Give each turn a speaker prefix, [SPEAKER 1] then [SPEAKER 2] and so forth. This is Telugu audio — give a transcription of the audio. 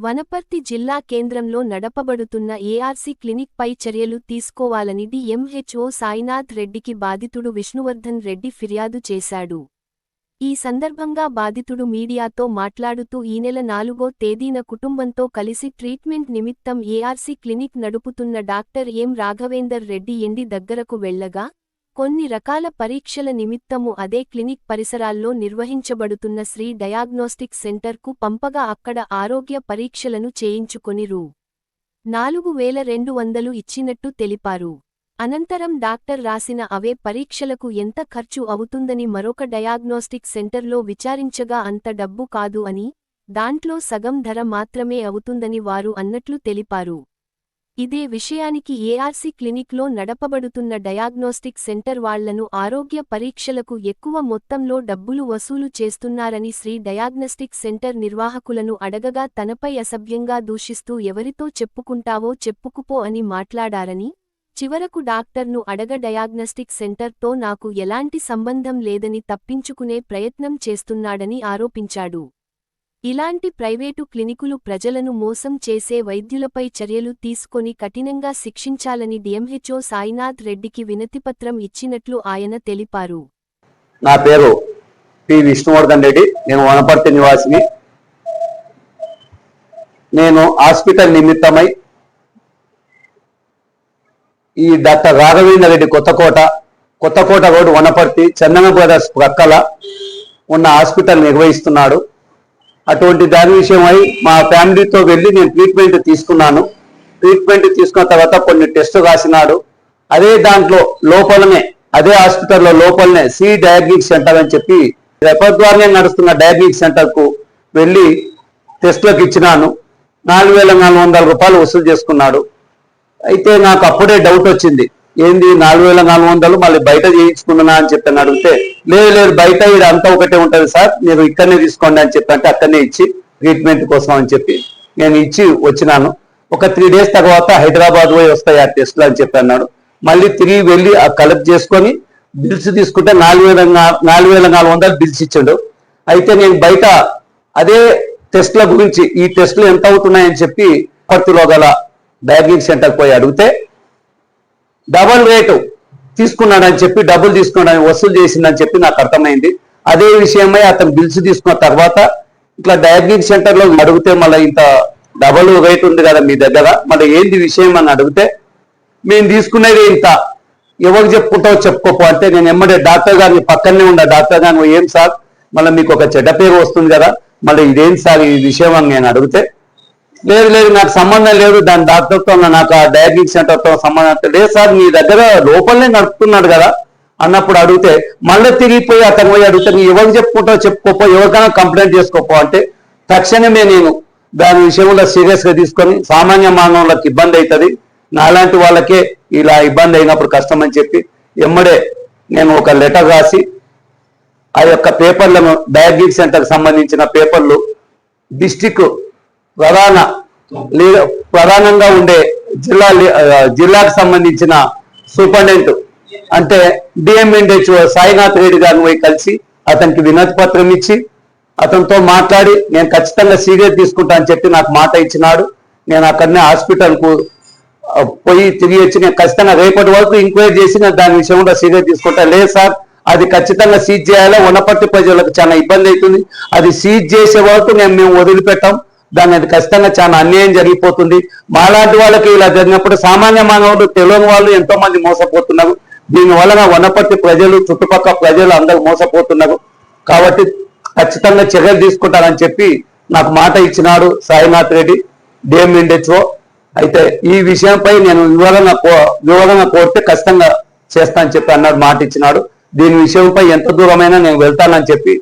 [SPEAKER 1] వనపర్తి జిల్లా కేంద్రంలో నడపబడుతున్న ఏఆర్సీ క్లినిక్ పై చర్యలు తీసుకోవాలని డిఎంహెచ్ఓ సాయినాథ్ రెడ్డికి బాధితుడు విష్ణువర్ధన్ రెడ్డి ఫిర్యాదు చేశాడు. ఈ సందర్భంగా బాధితుడు మీడియాతో మాట్లాడుతూ ఈ నెల 4వ తేదీన కుటుంబంతో కలిసి ట్రీట్మెంట్ నిమిత్తం ఏఆర్సీ క్లినిక్ నడుపుతున్న డాక్టర్ ఎం రాఘవేందర్ రెడ్డి ఇంటి దగ్గరకు వెళ్లగా కొన్ని రకాల పరీక్షల నిమిత్తము అదే క్లినిక్ పరిసరాల్లో నిర్వహించబడుతున్న శ్రీ డయాగ్నోస్టిక్ సెంటర్కు పంపగా అక్కడ ఆరోగ్య పరీక్షలను చేయించుకొని రూ. 4200 ఇచ్చినట్టు తెలిపారు. అనంతరం డాక్టర్ రాసిన అవే పరీక్షలకు ఎంత ఖర్చు అవుతుందని మరొక డయాగ్నోస్టిక్ సెంటర్లో విచారించగా అంత డబ్బు కాదు అని, దాంట్లో సగం ధర మాత్రమే అవుతుందని వారు అన్నట్లు తెలిపారు. ఇదే విషయానికి ఏఆర్సీ క్లినిక్లో నడపబడుతున్న డయాగ్నోస్టిక్ సెంటర్ వాళ్లను ఆరోగ్య పరీక్షలకు ఎక్కువ మొత్తంలో డబ్బులు వసూలు చేస్తున్నారని శ్రీ డయాగ్నోస్టిక్ సెంటర్ నిర్వాహకులను అడగగా తనపై అసభ్యంగా దూషిస్తూ ఎవరితో చెప్పుకుంటావో చెప్పుకుపో అని మాట్లాడారని, చివరకు డాక్టర్ను అడగ డయాగ్నోస్టిక్ సెంటర్తో నాకు ఎలాంటి సంబంధం లేదని తప్పించుకునే ప్రయత్నం చేస్తున్నాడని ఆరోపించాడు. ఇలాంటి ప్రైవేటు క్లినికులు ప్రజలను మోసం చేసే వైద్యులపై చర్యలు తీసుకొని కఠినంగా శిక్షించాలని డిఎంహెచ్ఓ సాయినాథ్ రెడ్డికి వినతిపత్రం ఇచ్చినట్లు ఆయన తెలిపారు.
[SPEAKER 2] నా పేరు పి విష్ణువర్ధన్ రెడ్డి. నేను వనపర్తి నివాసిని. నేను హాస్పిటల్ నిమిత్తమై ఈ డాక్టర్ రాఘవేంద్ర రెడ్డి కొత్తకోట రోడ్ వనపర్తి చందన బ్రదర్స్ ప్రక్కల ఉన్న హాస్పిటల్ నిర్వహిస్తున్నాడు. అటువంటి దాని విషయమై మా ఫ్యామిలీతో వెళ్ళి నేను ట్రీట్మెంట్ తీసుకున్నాను. ట్రీట్మెంట్ తీసుకున్న తర్వాత కొన్ని టెస్టులు రాసినాడు. అదే దాంట్లో లోపలనే, అదే హాస్పిటల్లో లోపలనే సి డయాగ్నిక్ సెంటర్ అని చెప్పి రెఫర్ ద్వారానే నడుస్తున్న డయాగ్నిక్ సెంటర్కు వెళ్ళి టెస్టులకు ఇచ్చినాను. 4400 రూపాయలు వసూలు చేసుకున్నాడు. అయితే నాకు అప్పుడే డౌట్ వచ్చింది, ఏంది 4400 మళ్ళీ బయట చేయించుకున్నా అని చెప్పి అడిగితే, లేదు బయట ఇది అంతా ఒకటే ఉంటుంది సార్, మీరు ఇక్కడనే తీసుకోండి అని చెప్పి అంటే అక్కడనే ఇచ్చి ట్రీట్మెంట్ కోసం అని చెప్పి నేను ఇచ్చి వచ్చినాను. ఒక 3 days తర్వాత హైదరాబాద్ పోయి వస్తాయి ఆ టెస్టులు అని చెప్పి అన్నాడు. మళ్ళీ తిరిగి వెళ్ళి ఆ కలెక్ట్ చేసుకొని బిల్స్ తీసుకుంటే 4400 బిల్స్ ఇచ్చాడు. అయితే నేను బయట అదే టెస్టుల గురించి ఈ టెస్టులు ఎంత అవుతున్నాయని చెప్పి పర్తిలో గల డయాగ్నిక్ సెంటర్ పోయి అడిగితే డబల్ రేటు తీసుకున్నాడని చెప్పి, డబ్బులు తీసుకున్నాడని వసూలు చేసిందని చెప్పి నాకు అర్థమైంది. అదే విషయమై అతను బిల్స్ తీసుకున్న తర్వాత ఇట్లా డయాగ్నిక్ సెంటర్లో అడిగితే మళ్ళీ ఇంత డబల్ రేట్ ఉంది కదా మీ దగ్గర, మళ్ళీ ఏంది విషయం అని అడిగితే, మేము తీసుకునేది ఇంత, ఎవరు చెప్పుకుంటావో చెప్పుకోపో అంటే నేను ఎమ్మడే డాక్టర్ గారిని పక్కనే ఉన్న డాక్టర్ గారిని, ఏం సార్ మళ్ళీ మీకు ఒక చెడ్డ పేరు వస్తుంది కదా, మళ్ళీ ఇదేం సార్ ఈ విషయం అని నేను అడిగితే, లేదు నాకు సంబంధం లేదు, దాని డాక్టర్తో నాకు ఆ డయాగ్నిక్ సెంటర్తో సంబంధం లేదు సార్, మీ దగ్గర లోపలనే నడుపుతున్నాడు కదా అన్నప్పుడు అడిగితే, మళ్ళీ తిరిగిపోయి అతను పోయి అడిగితే, నీ ఎవరికి చెప్పుకుంటావో చెప్పుకోపో, ఎవరికైనా కంప్లైంట్ చేసుకోపో అంటే తక్షణమే నేను దాని విషయంలో సీరియస్గా తీసుకొని, సామాన్య మానవులకు ఇబ్బంది అవుతుంది, నాలాంటి వాళ్ళకే ఇలా ఇబ్బంది అయినప్పుడు కష్టం అని చెప్పి ఎమ్మడే నేను ఒక లెటర్ రాసి ఆ యొక్క పేపర్లను, డయాగ్నిక్ సెంటర్కి సంబంధించిన పేపర్లు డిస్టిక్ ప్రధానంగా ఉండే జిల్లాకు సంబంధించిన సూపరింటెండెంట్ అంటే డిఎంహెచ్ఓ సాయినాథ్ రెడ్డి గారిని పోయి కలిసి అతనికి వినతి పత్రం ఇచ్చి అతనితో మాట్లాడి నేను ఖచ్చితంగా సీరియస్ తీసుకుంటా అని చెప్పి నాకు మాట ఇచ్చినాడు. నేను అక్కడనే హాస్పిటల్కు పోయి తిరిగి వచ్చి నేను ఖచ్చితంగా రేపటి వరకు ఎంక్వైరీ చేసి నేను దాని విషయంలో సీరియస్ తీసుకుంటా. లేదు సార్, అది ఖచ్చితంగా సీజ్ చేయాలి, వనపర్తి ప్రజలకు చాలా ఇబ్బంది అవుతుంది, అది సీజ్ చేసే వరకు మేము వదిలిపెట్టాం, దాన్ని అది ఖచ్చితంగా చాలా అన్యాయం జరిగిపోతుంది, మాలాంటి వాళ్ళకి ఇలా జరిగినప్పుడు సామాన్య మానవులు తెలియని వాళ్ళు ఎంతో మంది మోసపోతున్నారు, దీనివలన వనపర్తి ప్రజలు చుట్టుపక్కల ప్రజలు అందరూ మోసపోతున్నారు, కాబట్టి ఖచ్చితంగా చర్యలు తీసుకుంటారని చెప్పి నాకు మాట ఇచ్చినాడు సాయినాథ్ రెడ్డి డిఎంహెచ్ఓ. అయితే ఈ విషయంపై నేను వివరణ కోరితే ఖచ్చితంగా చేస్తానని చెప్పి అన్నాడు, మాట ఇచ్చినాడు. దీని విషయంపై ఎంత దూరమైనా నేను వెళ్తానని చెప్పి